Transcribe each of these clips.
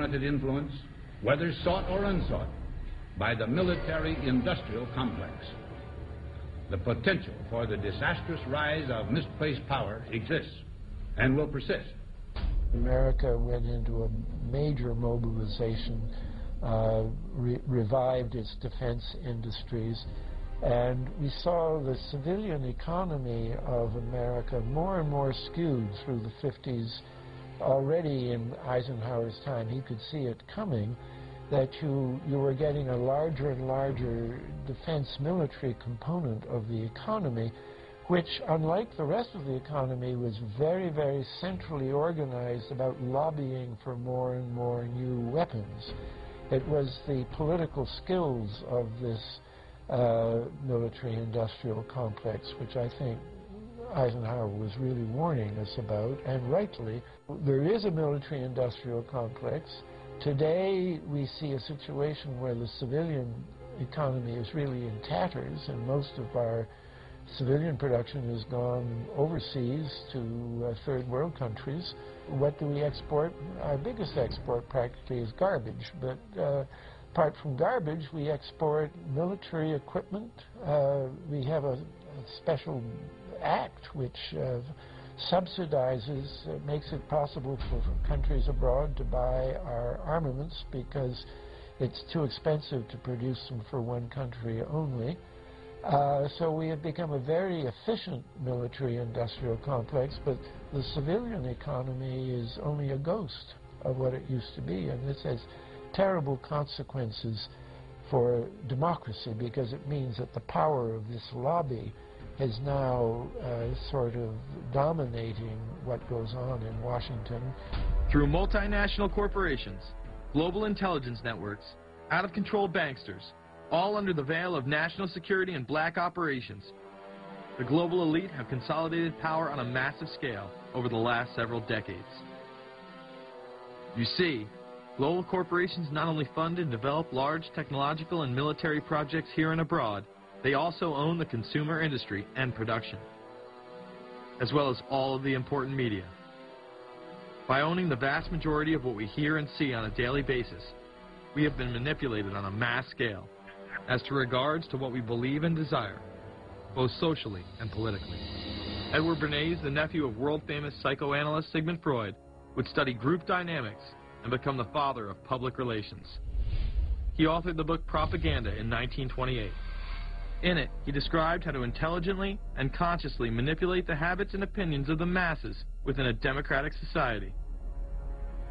unwarranted influence, whether sought or unsought, by the military-industrial complex. The potential for the disastrous rise of misplaced power exists and will persist. America went into a major mobilization, revived its defense industries, and we saw the civilian economy of America more and more skewed through the 50s. Already in Eisenhower's time, he could see it coming, that you were getting a larger and larger defense military component of the economy, which, unlike the rest of the economy, was very, very centrally organized about lobbying for more and more new weapons. It was the political skills of this military-industrial complex, which I think Eisenhower was really warning us about, and rightly. There is a military-industrial complex. Today we see a situation where the civilian economy is really in tatters, and most of our civilian production has gone overseas to third world countries. What do we export? Our biggest export practically is garbage, but apart from garbage, we export military equipment. We have a special act which subsidizes, makes it possible for countries abroad to buy our armaments because it's too expensive to produce them for one country only. So we have become a very efficient military-industrial complex, but the civilian economy is only a ghost of what it used to be, and this has terrible consequences for democracy because it means that the power of this lobby is now sort of dominating what goes on in Washington. Through multinational corporations, global intelligence networks, out-of-control banksters, all under the veil of national security and black operations, the global elite have consolidated power on a massive scale over the last several decades. You see, global corporations not only fund and develop large technological and military projects here and abroad, they also own the consumer industry and production, as well as all of the important media. By owning the vast majority of what we hear and see on a daily basis, we have been manipulated on a mass scale as to regards to what we believe and desire, both socially and politically. Edward Bernays, the nephew of world-famous psychoanalyst Sigmund Freud, would study group dynamics and become the father of public relations. He authored the book Propaganda in 1928. In it, he described how to intelligently and consciously manipulate the habits and opinions of the masses within a democratic society.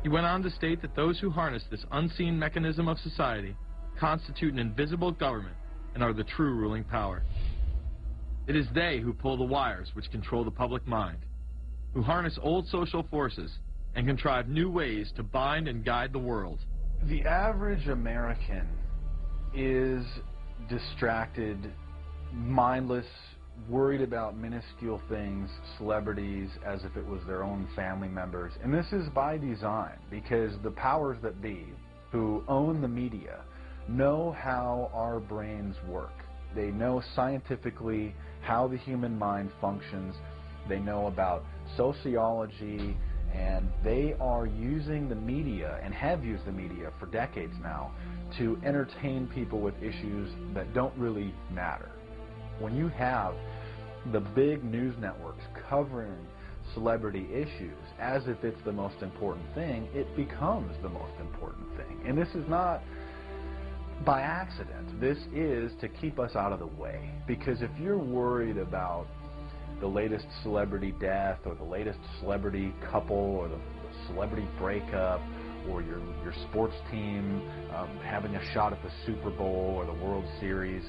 He went on to state that those who harness this unseen mechanism of society constitute an invisible government and are the true ruling power. It is they who pull the wires which control the public mind, who harness old social forces and contrive new ways to bind and guide the world. The average American is distracted, mindless, worried about minuscule things, celebrities, as if it was their own family members. And this is by design, because the powers that be, who own the media, know how our brains work. They know scientifically how the human mind functions. They know about sociology, and they are using the media, and have used the media for decades now, to entertain people with issues that don't really matter. When you have the big news networks covering celebrity issues as if it's the most important thing, it becomes the most important thing. And this is not by accident. This is to keep us out of the way. Because if you're worried about the latest celebrity death, or the latest celebrity couple, or the celebrity breakup, or your sports team having a shot at the Super Bowl or the World Series,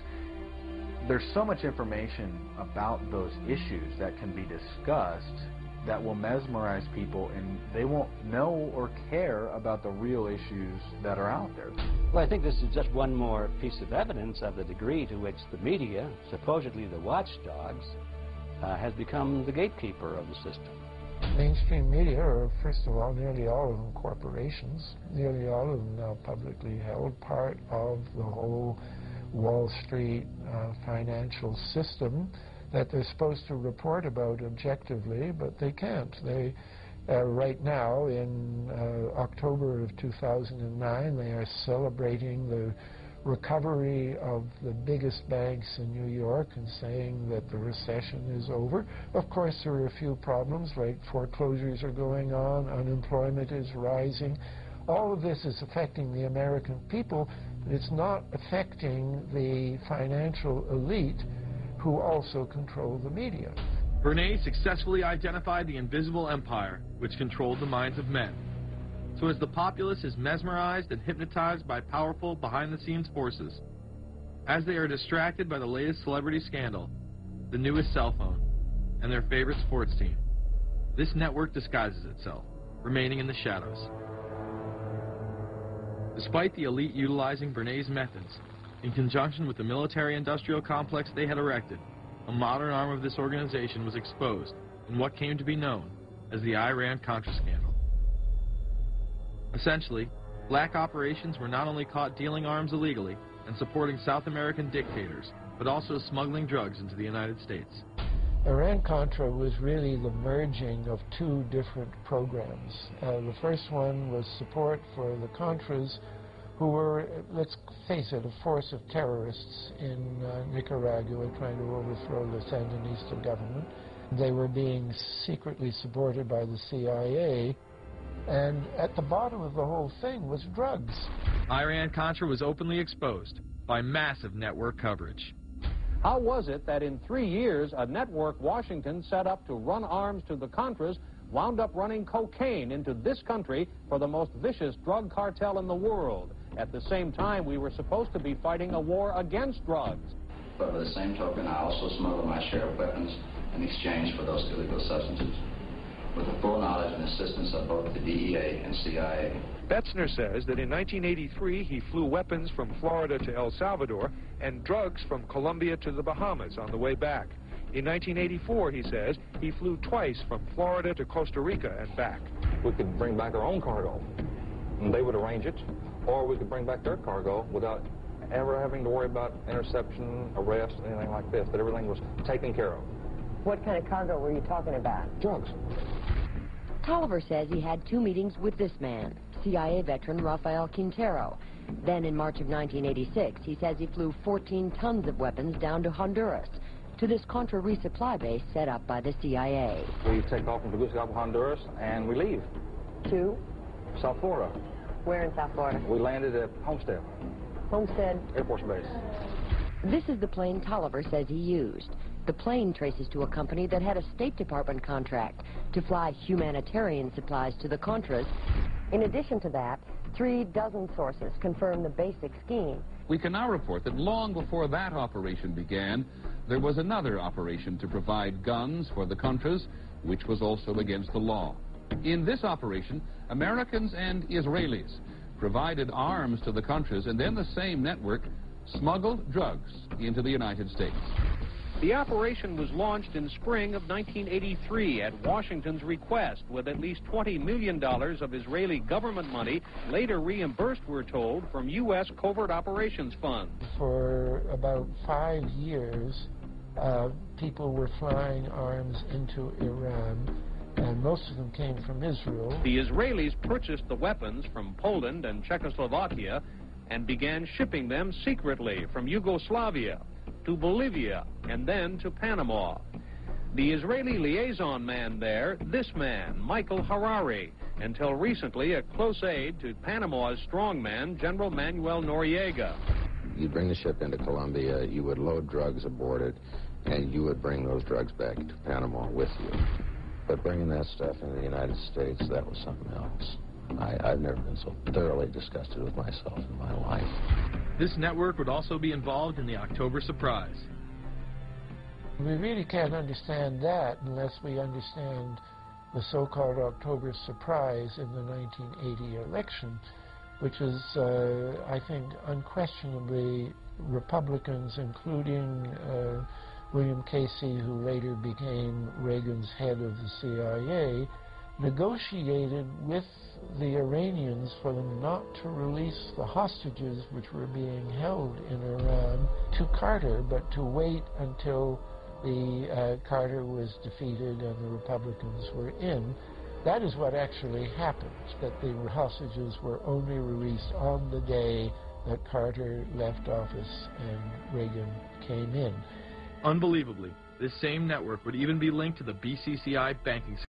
there's so much information about those issues that can be discussed that will mesmerize people, and they won't know or care about the real issues that are out there. Well, I think this is just one more piece of evidence of the degree to which the media, supposedly the watchdogs, has become the gatekeeper of the system. Mainstream media are, first of all, nearly all of them corporations, nearly all of them now publicly held, part of the whole Wall Street financial system that they're supposed to report about objectively, but they can't. They Right now, in October of 2009, they are celebrating the recovery of the biggest banks in New York and saying that the recession is over. Of course, there are a few problems, like foreclosures are going on, unemployment is rising. All of this is affecting the American people, but it's not affecting the financial elite who also control the media. Bernays successfully identified the invisible empire which controlled the minds of men. So as the populace is mesmerized and hypnotized by powerful behind-the-scenes forces, as they are distracted by the latest celebrity scandal, the newest cell phone, and their favorite sports team, this network disguises itself, remaining in the shadows. Despite the elite utilizing Bernays' methods, in conjunction with the military-industrial complex they had erected, a modern arm of this organization was exposed in what came to be known as the Iran-Contra scandal. Essentially, black operations were not only caught dealing arms illegally and supporting South American dictators, but also smuggling drugs into the United States. Iran-Contra was really the merging of two different programs. The first one was support for the Contras, who were, let's face it, a force of terrorists in Nicaragua trying to overthrow the Sandinista government. They were being secretly supported by the CIA, and at the bottom of the whole thing was drugs. Iran-Contra was openly exposed by massive network coverage. How was it that in 3 years, a network Washington set up to run arms to the Contras wound up running cocaine into this country for the most vicious drug cartel in the world? At the same time, we were supposed to be fighting a war against drugs. But by the same token, I also smuggled my share of weapons in exchange for those illegal substances, with the full knowledge and assistance of both the DEA and CIA. Betzner says that in 1983 he flew weapons from Florida to El Salvador and drugs from Colombia to the Bahamas on the way back. In 1984, he says, he flew twice from Florida to Costa Rica and back. We could bring back our own cargo, and they would arrange it, or we could bring back their cargo without ever having to worry about interception, arrest, anything like this, that everything was taken care of. What kind of cargo were you talking about? Drugs. Tolliver says he had 2 meetings with this man, CIA veteran Rafael Quintero. Then in March of 1986, he says he flew 14 tons of weapons down to Honduras, to this Contra resupply base set up by the CIA. We take off from Tegucigalpa, Honduras, and we leave. To? South Florida. Where in South Florida? We landed at Homestead. Homestead? Air Force Base. This is the plane Tolliver says he used. The plane traces to a company that had a State Department contract to fly humanitarian supplies to the Contras. In addition to that, 3 dozen sources confirm the basic scheme. We can now report that long before that operation began, there was another operation to provide guns for the Contras, which was also against the law. In this operation, Americans and Israelis provided arms to the Contras, and then the same network smuggled drugs into the United States. The operation was launched in spring of 1983 at Washington's request, with at least $20 million of Israeli government money later reimbursed, we're told, from U.S. covert operations funds. For about 5 years, people were flying arms into Iran, and most of them came from Israel. The Israelis purchased the weapons from Poland and Czechoslovakia and began shipping them secretly from Yugoslavia to Bolivia, and then to Panama. The Israeli liaison man there, this man, Michael Harari, until recently a close aide to Panama's strongman, General Manuel Noriega. You'd bring the ship into Colombia, you would load drugs aboard it, and you would bring those drugs back to Panama with you. But bringing that stuff into the United States, that was something else. I've never been so thoroughly disgusted with myself in my life. This network would also be involved in the October surprise. We really can't understand that unless we understand the so-called October surprise in the 1980 election, which is, I think, unquestionably Republicans, including William Casey, who later became Reagan's head of the CIA, negotiated with the Iranians for them not to release the hostages which were being held in Iran to Carter, but to wait until Carter was defeated and the Republicans were in. That is what actually happened, that the hostages were only released on the day that Carter left office and Reagan came in. Unbelievably, this same network would even be linked to the BCCI banking